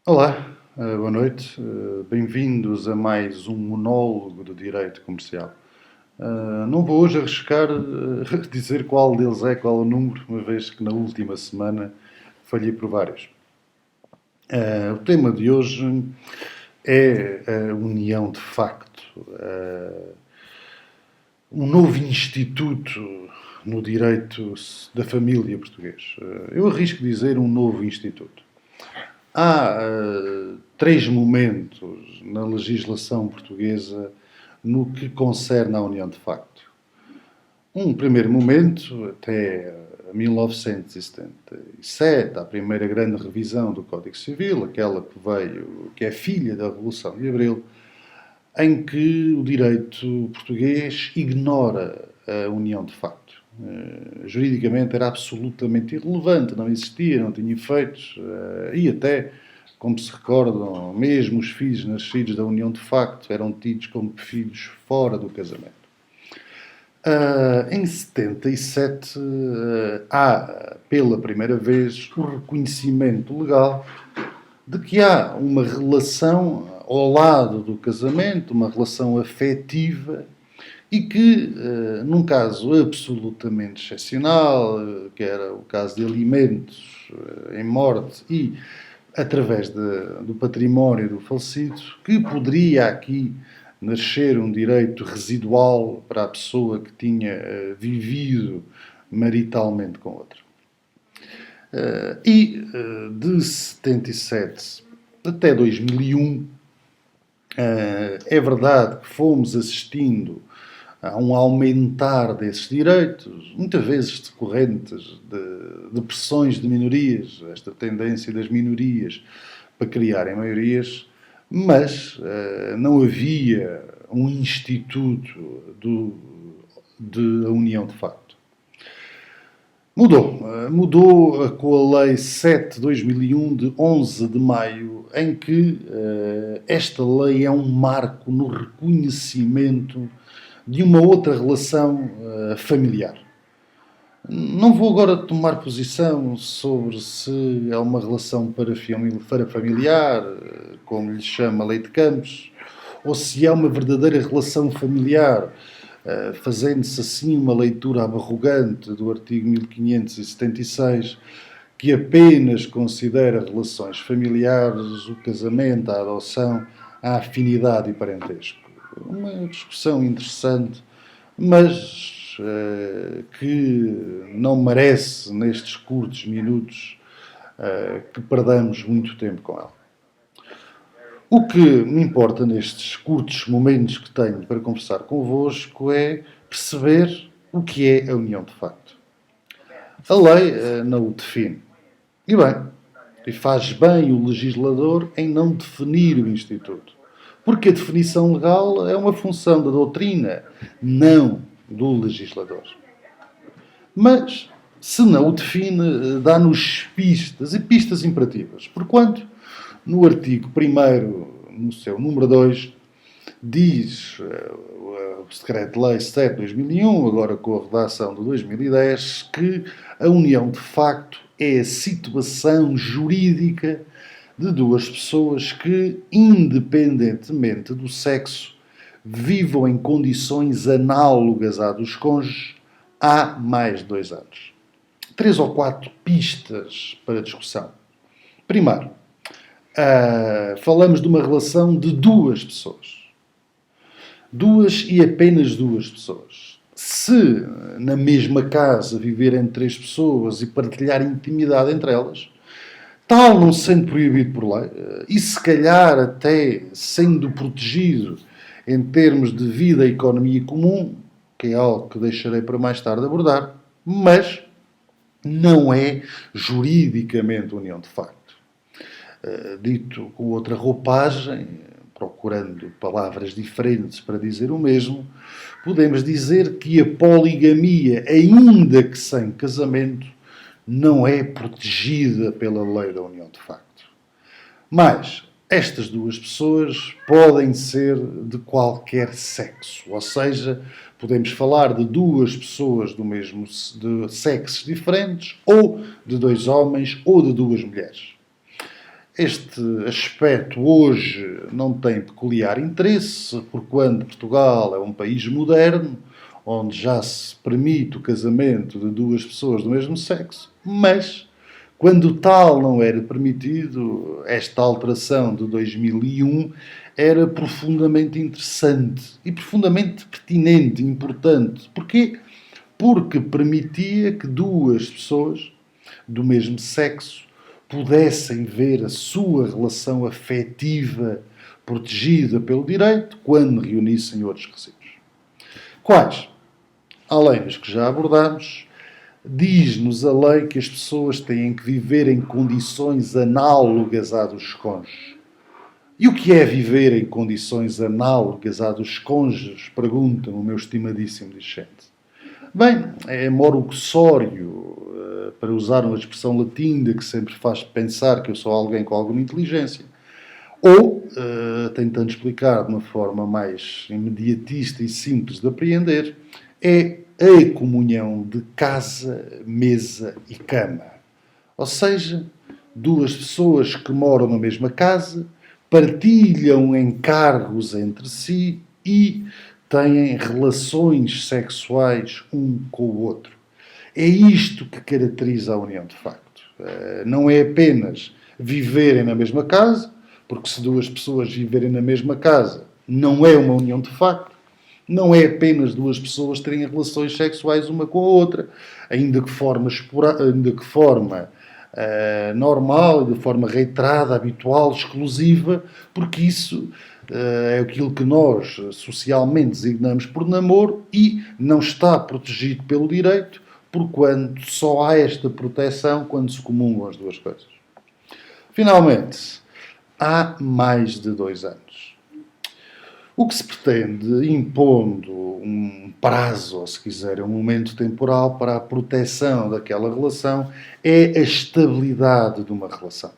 Olá, boa noite. Bem-vindos a mais um monólogo do direito comercial. Não vou hoje arriscar dizer qual deles é, qual é o número, uma vez que na última semana falhei por vários. O tema de hoje é a união de facto, um novo instituto no direito da família português. Eu arrisco dizer um novo instituto. Há três momentos na legislação portuguesa no que concerne à união de facto. Um primeiro momento, até 1977, a primeira grande revisão do Código Civil, aquela que é filha da Revolução de Abril, em que o direito português ignora a união de facto. Juridicamente era absolutamente irrelevante, não existia, não tinha efeitos, e até, como se recordam, mesmo os filhos nascidos da união de facto eram tidos como filhos fora do casamento. Em 77 há, pela primeira vez, o reconhecimento legal de que há uma relação ao lado do casamento, uma relação afetiva, e que, num caso absolutamente excepcional, que era o caso de alimentos em morte e através do património do falecido, que poderia aqui nascer um direito residual para a pessoa que tinha vivido maritalmente com outra. De 77 até 2001, é verdade que fomos assistindo a um aumentar desses direitos, muitas vezes decorrentes de pressões de minorias, esta tendência das minorias para criarem maiorias, mas não havia um instituto de união de facto. Mudou com a Lei 7/2001 de 11 de maio, em que esta lei é um marco no reconhecimento de uma outra relação familiar. Não vou agora tomar posição sobre se é uma relação parafamiliar, como lhe chama a Lei de Campos, ou se é uma verdadeira relação familiar, fazendo-se assim uma leitura abarrogante do artigo 1576, que apenas considera relações familiares, o casamento, a adoção, a afinidade e parentesco. Uma discussão interessante, mas que não merece, nestes curtos minutos, que perdamos muito tempo com ela. O que me importa nestes curtos momentos que tenho para conversar convosco é perceber o que é a união de facto. A lei não o define. E bem, e faz bem o legislador em não definir o instituto. Porque a definição legal é uma função da doutrina, não do legislador. Mas, se não o define, dá-nos pistas, e pistas imperativas. Porquanto, no artigo 1º, no seu número 2, diz o Decreto-Lei 7/2001, agora com a redação de 2010, que a união de facto é a situação jurídica de duas pessoas que, independentemente do sexo, vivam em condições análogas à dos cônjuges há mais de 2 anos. 3 ou 4 pistas para discussão. Primeiro, falamos de uma relação de duas pessoas. Duas e apenas duas pessoas. Se na mesma casa viverem 3 pessoas e partilhar intimidade entre elas, tal não sendo proibido por lei, e se calhar até sendo protegido em termos de vida e economia comum, que é algo que deixarei para mais tarde abordar, mas não é juridicamente união de facto. Dito com outra roupagem, procurando palavras diferentes para dizer o mesmo, podemos dizer que a poligamia, ainda que sem casamento, não é protegida pela lei da união de facto. Mas estas duas pessoas podem ser de qualquer sexo, ou seja, podemos falar de duas pessoas de sexos diferentes, ou de 2 homens, ou de 2 mulheres. Este aspecto hoje não tem peculiar interesse, porquanto Portugal é um país moderno, onde já se permite o casamento de duas pessoas do mesmo sexo, mas, quando tal não era permitido, esta alteração de 2001 era profundamente interessante e profundamente pertinente e importante. Porquê? Porque permitia que duas pessoas do mesmo sexo pudessem ver a sua relação afetiva protegida pelo direito quando reunissem outros requisitos. Quais? Além dos que já abordamos, diz-nos a lei que as pessoas têm que viver em condições análogas à dos cônjuges. E o que é viver em condições análogas à dos cônjuges? Pergunta o meu estimadíssimo discente. Bem, é moro uxório, para usar uma expressão latina que sempre faz pensar que eu sou alguém com alguma inteligência. Ou, tentando explicar de uma forma mais imediatista e simples de apreender, é a comunhão de casa, mesa e cama. Ou seja, duas pessoas que moram na mesma casa, partilham encargos entre si e têm relações sexuais um com o outro. É isto que caracteriza a união de facto. Não é apenas viverem na mesma casa, porque se duas pessoas viverem na mesma casa não é uma união de facto. Não é apenas duas pessoas terem relações sexuais uma com a outra, ainda que de forma normal, de forma reiterada, habitual, exclusiva, porque isso é aquilo que nós socialmente designamos por namoro e não está protegido pelo direito, porquanto só há esta proteção quando se comungam as duas coisas. Finalmente, há mais de 2 anos. O que se pretende, impondo um prazo, ou se quiser, um momento temporal para a proteção daquela relação, é a estabilidade de uma relação.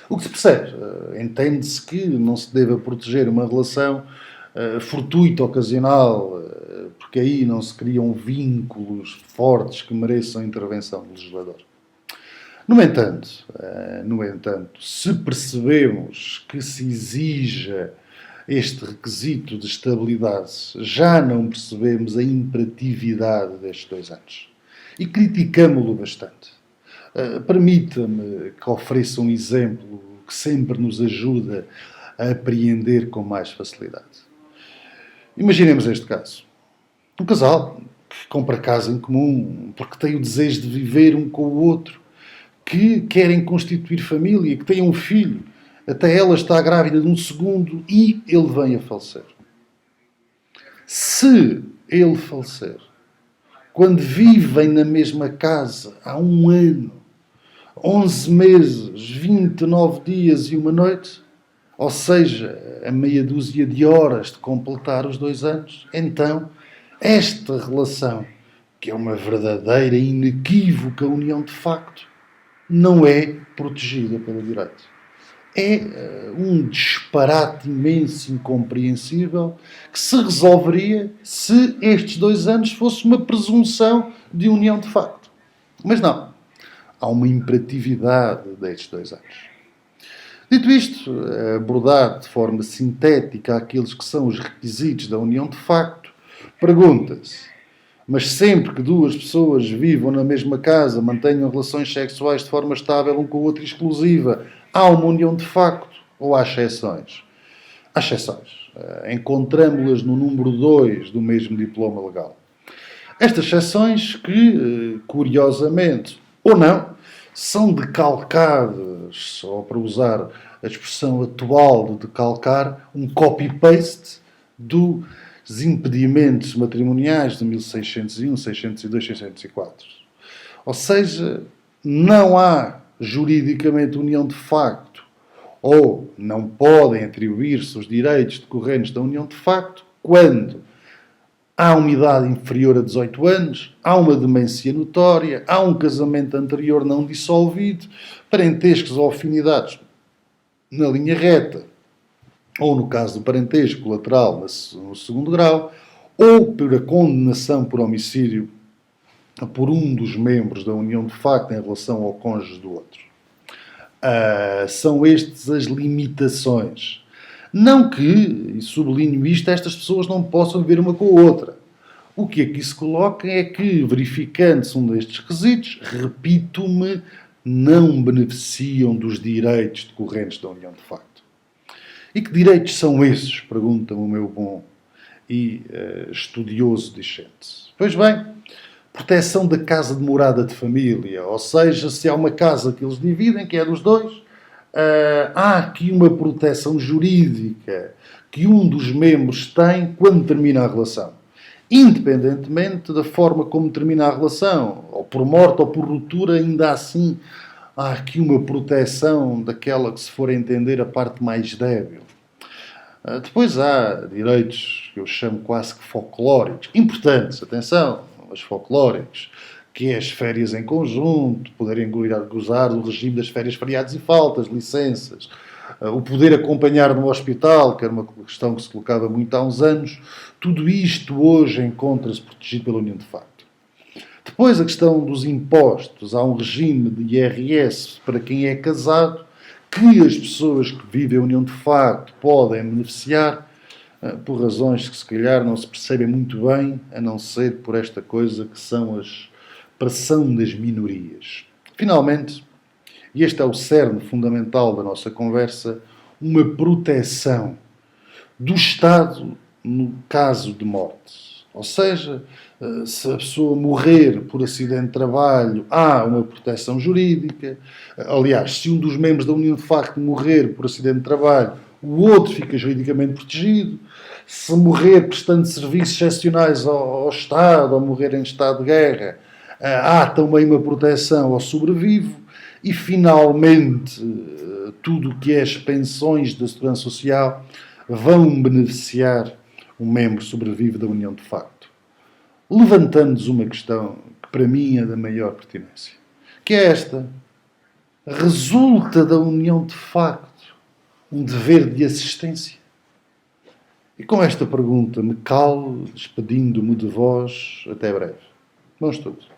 O que se percebe? Entende-se que não se deva proteger uma relação fortuita, ocasional, porque aí não se criam vínculos fortes que mereçam a intervenção do legislador. No entanto, se percebemos que se exija este requisito de estabilidade, já não percebemos a imperatividade destes 2 anos. E criticamo-lo bastante. Permita-me que ofereça um exemplo que sempre nos ajuda a apreender com mais facilidade. Imaginemos este caso. Um casal que compra casa em comum porque tem o desejo de viver um com o outro, que querem constituir família, que têm um filho. Até ela está grávida de um segundo e ele vem a falecer. Se ele falecer, quando vivem na mesma casa há 1 ano, 11 meses, 29 dias e 1 noite, ou seja, a meia dúzia de horas de completar os 2 anos, então esta relação, que é uma verdadeira e inequívoca união de facto, não é protegida pelo direito. É um disparate imenso, incompreensível, que se resolveria se estes 2 anos fosse uma presunção de união de facto. Mas não. Há uma imperatividade destes 2 anos. Dito isto, abordar de forma sintética aqueles que são os requisitos da união de facto, pergunta-se: mas sempre que duas pessoas vivam na mesma casa, mantenham relações sexuais de forma estável um com o outro exclusiva, há uma união de facto ou há exceções? Há exceções. Encontramos-las no número 2 do mesmo diploma legal. Estas exceções que, curiosamente, ou não, são decalcadas, ou para usar a expressão atual de decalcar, um copy-paste dos impedimentos matrimoniais de 1601, 602, 604. Ou seja, não há juridicamente união de facto, ou não podem atribuir-se os direitos decorrentes da união de facto quando há uma idade inferior a 18 anos, há uma demência notória, há um casamento anterior não dissolvido, parentescos ou afinidades na linha reta, ou no caso do parentesco colateral no 2º grau, ou por a condenação por homicídio por um dos membros da união de facto em relação ao cônjuge do outro. São estas as limitações. Não que, e sublinho isto, estas pessoas não possam viver uma com a outra. O que aqui se coloca é que, verificando-se um destes requisitos, repito-me, não beneficiam dos direitos decorrentes da união de facto. E que direitos são esses? Pergunta-me o meu bom e estudioso discente. Pois bem, proteção da casa de morada de família, ou seja, se há uma casa que eles dividem, que é dos dois, há aqui uma proteção jurídica que um dos membros tem quando termina a relação. Independentemente da forma como termina a relação, ou por morte ou por ruptura, ainda assim há aqui uma proteção daquela que se for entender a parte mais débil. Depois há direitos que eu chamo quase que folclóricos, importantes, atenção, mas folclóricos, que é as férias em conjunto, poderem gozar do regime das férias, feriados e faltas, licenças, o poder acompanhar no hospital, que era uma questão que se colocava muito há uns anos, tudo isto hoje encontra-se protegido pela união de facto. Depois a questão dos impostos, há um regime de IRS para quem é casado, que as pessoas que vivem a união de facto podem beneficiar, por razões que se calhar não se percebem muito bem, a não ser por esta coisa que são as pressão das minorias. Finalmente, e este é o cerne fundamental da nossa conversa, uma proteção do Estado no caso de morte. Ou seja, se a pessoa morrer por acidente de trabalho, há uma proteção jurídica. Aliás, se um dos membros da união de facto morrer por acidente de trabalho, o outro fica juridicamente protegido. Se morrer prestando serviços excepcionais ao Estado, ou morrer em estado de guerra, há também uma proteção ao sobrevivo. E, finalmente, tudo o que é as pensões da Segurança Social vão beneficiar um membro sobrevive da união de facto. Levantando-nos uma questão que para mim é da maior pertinência, que é esta: resulta da união de facto um dever de assistência? E com esta pergunta me calo, despedindo-me de vós. Até breve. Bons estudos.